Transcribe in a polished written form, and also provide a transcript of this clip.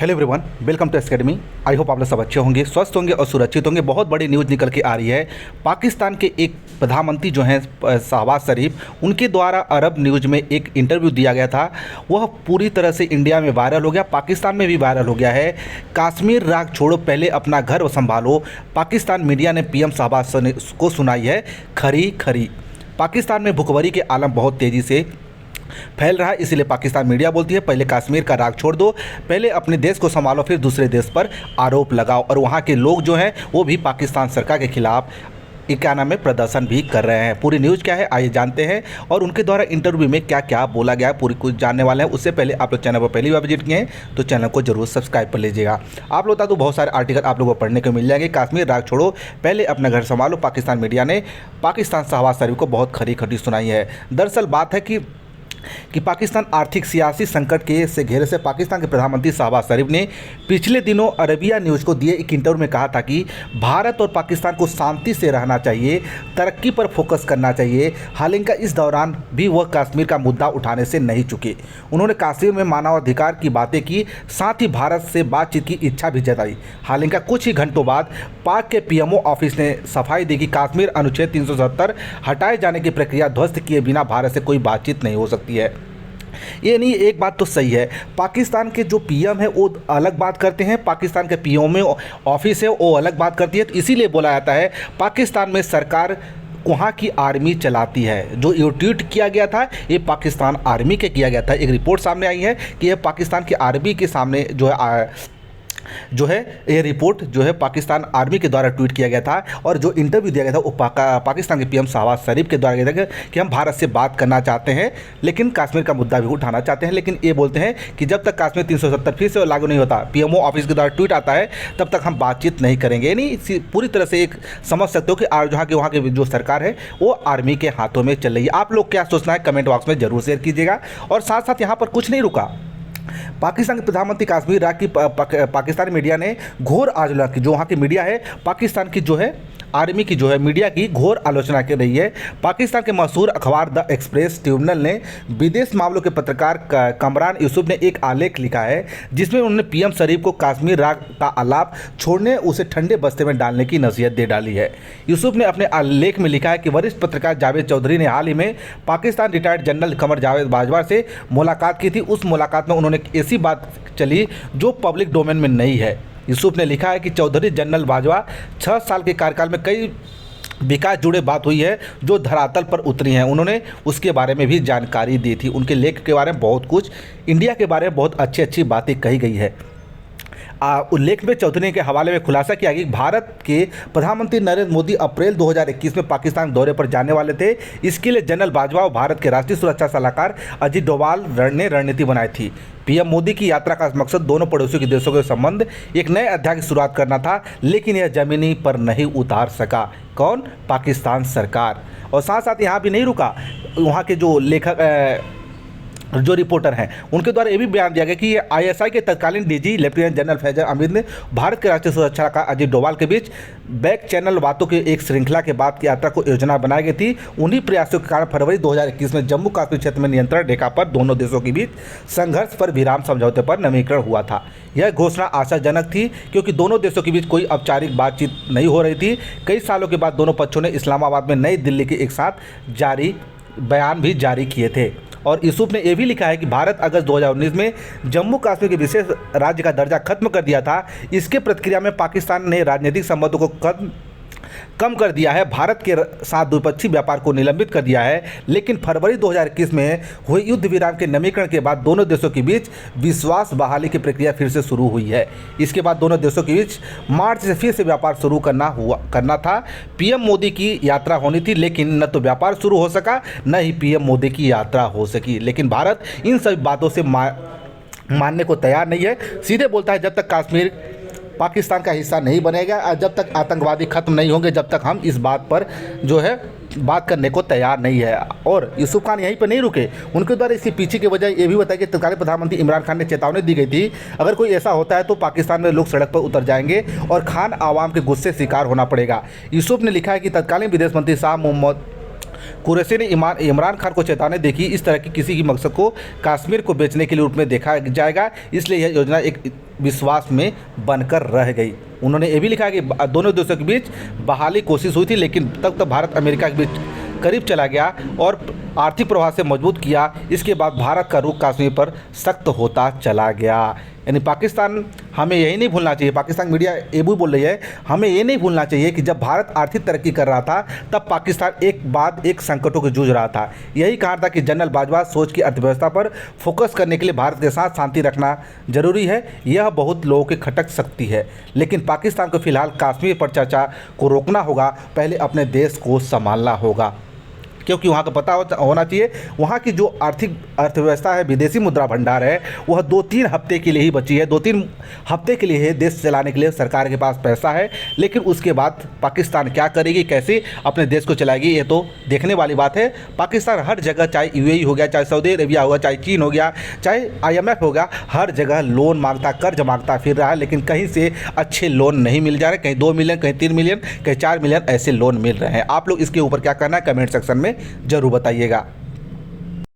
Hello everyone, welcome to academy. I hope आप लोग सब अच्छे होंगे, स्वस्थ होंगे और सुरक्षित होंगे। बहुत बड़ी न्यूज़ निकल के आ रही है। पाकिस्तान के एक प्रधानमंत्री जो हैं शहबाज शरीफ, उनके द्वारा अरब न्यूज़ में एक इंटरव्यू दिया गया था। वह पूरी तरह से इंडिया में वायरल हो गया, पाकिस्तान में भी वायरल हो गया है। कश्मीर राग छोड़ो, पहले अपना घर संभालो। पाकिस्तान मीडिया ने पीएम शहबाज को सुनाई है खरी खरी। पाकिस्तान में भुखमरी के आलम बहुत तेज़ी से फैल रहा है, इसीलिए पाकिस्तान मीडिया बोलती है पहले कश्मीर का राग छोड़ दो, पहले अपने देश को संभालो, फिर दूसरे देश पर आरोप लगाओ। और वहाँ के लोग जो हैं वो भी पाकिस्तान सरकार के खिलाफ क्या नाम है प्रदर्शन भी कर रहे हैं। पूरी न्यूज़ क्या है आइए जानते हैं, और उनके द्वारा इंटरव्यू में क्या क्या बोला गया है पूरी कुछ जानने वाले हैं। उससे पहले आप लोग चैनल पर पहली बार विजिट किए हैं तो चैनल को जरूर सब्सक्राइब कर लीजिएगा। आप लोग तो बहुत सारे आर्टिकल आप लोगों को पढ़ने को मिल जाएंगे। कश्मीर राग छोड़ो, पहले अपना घर संभालो। पाकिस्तान मीडिया ने पाकिस्तान शहबाज शरीफ को बहुत खरी खरी सुनाई है। दरअसल बात है कि पाकिस्तान आर्थिक सियासी संकट के से घेरे से पाकिस्तान के प्रधानमंत्री शहबाज शरीफ ने पिछले दिनों अरबिया न्यूज़ को दिए एक इंटरव्यू में कहा था कि भारत और पाकिस्तान को शांति से रहना चाहिए, तरक्की पर फोकस करना चाहिए। हालांकि इस दौरान भी वह कश्मीर का मुद्दा उठाने से नहीं चुके। उन्होंने कश्मीर में मानवाधिकार की बातें की, साथ ही भारत से बातचीत की इच्छा भी जताई। हालांकि कुछ ही घंटों बाद पाक के पीएमओ ऑफिस ने सफाई दी कि कश्मीर अनुच्छेद 370 हटाए जाने की प्रक्रिया ध्वस्त किए बिना भारत से कोई बातचीत नहीं हो सकती है। ये नहीं, एक बात तो सही है, पाकिस्तान के जो पीएम है वो अलग बात करते हैं, पाकिस्तान के पीएमओ ऑफिस है वो अलग बात करती है। तो इसीलिए बोला जाता है पाकिस्तान में सरकार वहाँ की आर्मी चलाती है। जो ये ट्वीट किया गया था ये पाकिस्तान आर्मी के किया गया था। एक रिपोर्ट सामने आई है कि यह पाकिस्तान की आर्मी के सामने जो है ये रिपोर्ट जो है पाकिस्तान आर्मी के द्वारा ट्वीट किया गया था। और जो इंटरव्यू दिया गया था वो पाकिस्तान के पीएम शहबाज शरीफ के द्वारा गया था कि हम भारत से बात करना चाहते हैं, लेकिन कश्मीर का मुद्दा भी उठाना चाहते हैं। लेकिन ये बोलते हैं कि जब तक कश्मीर 370 फिर से लागू नहीं होता, पीएमओ ऑफिस के द्वारा ट्वीट आता है, तब तक हम बातचीत नहीं करेंगे। यानी पूरी तरह से एक समझ सकते हो कि वहाँ की जो सरकार है वो आर्मी के हाथों में चल रही है। आप लोग क्या सोचना है कमेंट बॉक्स में जरूर शेयर कीजिएगा। और साथ साथ यहाँ पर कुछ नहीं रुका, पाकिस्तान के प्रधानमंत्री कश्मीर राग की पाकिस्तानी मीडिया ने घोर आलोचना की। जो वहाँ की मीडिया है पाकिस्तान की जो है आर्मी की जो है मीडिया की घोर आलोचना कर रही है। पाकिस्तान के मशहूर अखबार द एक्सप्रेस ट्रिब्यूनल ने विदेश मामलों के पत्रकार कमरान यूसुफ ने एक आलेख लिखा है जिसमें उन्होंने पीएम शरीफ को कश्मीर राग का आलाप छोड़ने, उसे ठंडे बस्ते में डालने की नसीहत दे डाली है। यूसुफ ने अपने आलेख में लिखा है कि वरिष्ठ पत्रकार जावेद चौधरी ने हाल ही में पाकिस्तान रिटायर्ड जनरल कमर जावेद बाजवा से मुलाकात की थी। उस मुलाकात में उन्होंने ऐसी बात चली जो पब्लिक डोमेन में नहीं है। यूसुफ ने लिखा है कि चौधरी जनरल बाजवा 6 साल के कार्यकाल में कई विकास जुड़े बात हुई है जो धरातल पर उतरी हैं। उन्होंने उसके बारे में भी जानकारी दी थी। उनके लेख के बारे में बहुत कुछ, इंडिया के बारे में बहुत अच्छी अच्छी बातें कही गई है। उल्लेख में चौधरी के हवाले में खुलासा किया कि भारत के प्रधानमंत्री नरेंद्र मोदी अप्रैल 2021 में पाकिस्तान दौरे पर जाने वाले थे। इसके लिए जनरल बाजवा और भारत के राष्ट्रीय सुरक्षा सलाहकार अजीत डोभाल ने रणनीति बनाई थी। पीएम मोदी की यात्रा का मकसद दोनों पड़ोसियों के देशों के संबंध एक नए अध्याय की शुरुआत करना था, लेकिन यह जमीनी पर नहीं उतार सका। कौन? पाकिस्तान सरकार। और साथ साथ यहाँ भी नहीं रुका, वहाँ के जो लेखक जो रिपोर्टर हैं उनके द्वारा ये भी बयान दिया गया कि ये आईएसआई के तत्कालीन DG lieutenant general Faisal Ahmed ने भारत के राष्ट्रीय सुरक्षा का अजीत डोभाल के बीच बैक चैनल बातों की एक श्रृंखला के बाद की यात्रा को योजना बनाई गई थी। उन्हीं प्रयासों के कारण फरवरी 2021 में जम्मू कश्मीर क्षेत्र में नियंत्रण रेखा पर दोनों देशों के बीच संघर्ष पर विराम समझौते पर नवीनीकरण हुआ था। यह घोषणा आशाजनक थी क्योंकि दोनों देशों के बीच कोई औपचारिक बातचीत नहीं हो रही थी। कई सालों के बाद दोनों पक्षों ने इस्लामाबाद में नई दिल्ली के एक साथ बयान भी जारी किए थे। और यूसुफ ने यह भी लिखा है कि भारत अगस्त 2019 में जम्मू कश्मीर के विशेष राज्य का दर्जा खत्म कर दिया था। इसके प्रतिक्रिया में पाकिस्तान ने राजनीतिक संबंधों को कम कर दिया है, भारत के साथ द्विपक्षीय व्यापार को निलंबित कर दिया है। लेकिन फरवरी 2021 में हुए युद्ध विराम के नवीनीकरण के बाद दोनों देशों के बीच विश्वास बहाली की प्रक्रिया फिर से शुरू हुई है। इसके बाद दोनों देशों के बीच मार्च से फिर से व्यापार शुरू करना था। पीएम मोदी की यात्रा होनी थी, लेकिन न तो व्यापार शुरू हो सका न ही पीएम मोदी की यात्रा हो सकी। लेकिन भारत इन सभी बातों से मानने को तैयार नहीं है। सीधे बोलता है जब तक कश्मीर पाकिस्तान का हिस्सा नहीं बनेगा और जब तक आतंकवादी खत्म नहीं होंगे, जब तक हम इस बात पर जो है बात करने को तैयार नहीं है। और यूसुफ खान यहीं पर नहीं रुके, उनके द्वारा इसके पीछे की वजह ये भी बताया कि तत्कालीन प्रधानमंत्री इमरान खान ने चेतावनी दी गई थी अगर कोई ऐसा होता है तो पाकिस्तान में लोग सड़क पर उतर जाएंगे और खान आवाम के गुस्से शिकार होना पड़ेगा। यूसुफ ने लिखा है कि तत्कालीन विदेश मंत्री शाह मोहम्मद कुरैशी ने इमरान खान को चेतावनी दी कि इस तरह की किसी की मकसद को कश्मीर को बेचने के रूप में देखा जाएगा, इसलिए यह योजना एक विश्वास में बनकर रह गई। उन्होंने ये भी लिखा है कि दोनों देशों के बीच बहाली कोशिश हुई थी, लेकिन तब तक भारत अमेरिका के बीच करीब चला गया और आर्थिक प्रभाव से मजबूत किया। इसके बाद भारत का रुख कश्मीर पर सख्त होता चला गया। यानी पाकिस्तान, हमें यही नहीं भूलना चाहिए, पाकिस्तान मीडिया ये भी बोल रही है, हमें ये नहीं भूलना चाहिए कि जब भारत आर्थिक तरक्की कर रहा था तब पाकिस्तान एक बाद एक संकटों को जूझ रहा था। यही कहा था कि जनरल बाजवा सोच की अर्थव्यवस्था पर फोकस करने के लिए भारत के साथ शांति रखना जरूरी है। यह बहुत लोगों की खटक सकती है, लेकिन पाकिस्तान को फिलहाल कश्मीर पर चर्चा को रोकना होगा। पहले अपने देश को संभालना होगा, क्योंकि वहाँ का पता होना चाहिए वहाँ की जो आर्थिक अर्थव्यवस्था है, विदेशी मुद्रा भंडार है, वह 2-3 हफ्ते के लिए ही बची है। 2-3 हफ्ते के लिए देश चलाने के लिए सरकार के पास पैसा है, लेकिन उसके बाद पाकिस्तान क्या करेगी, कैसे अपने देश को चलाएगी, ये तो देखने वाली बात है। पाकिस्तान हर जगह, चाहे यूएई हो गया, चाहे सऊदी अरेबिया होगा, चाहे चीन हो गया, चाहे IMF होगा, हर जगह लोन मांगता, कर्ज मांगता फिर रहा है, लेकिन कहीं से अच्छे लोन नहीं मिल जा रहे। कहीं 2 मिलियन, कहीं 3 मिलियन, कहीं 4 मिलियन ऐसे लोन मिल रहे हैं। आप लोग इसके ऊपर क्या करना है, कमेंट सेक्शन में ज़रूर बताइएगा।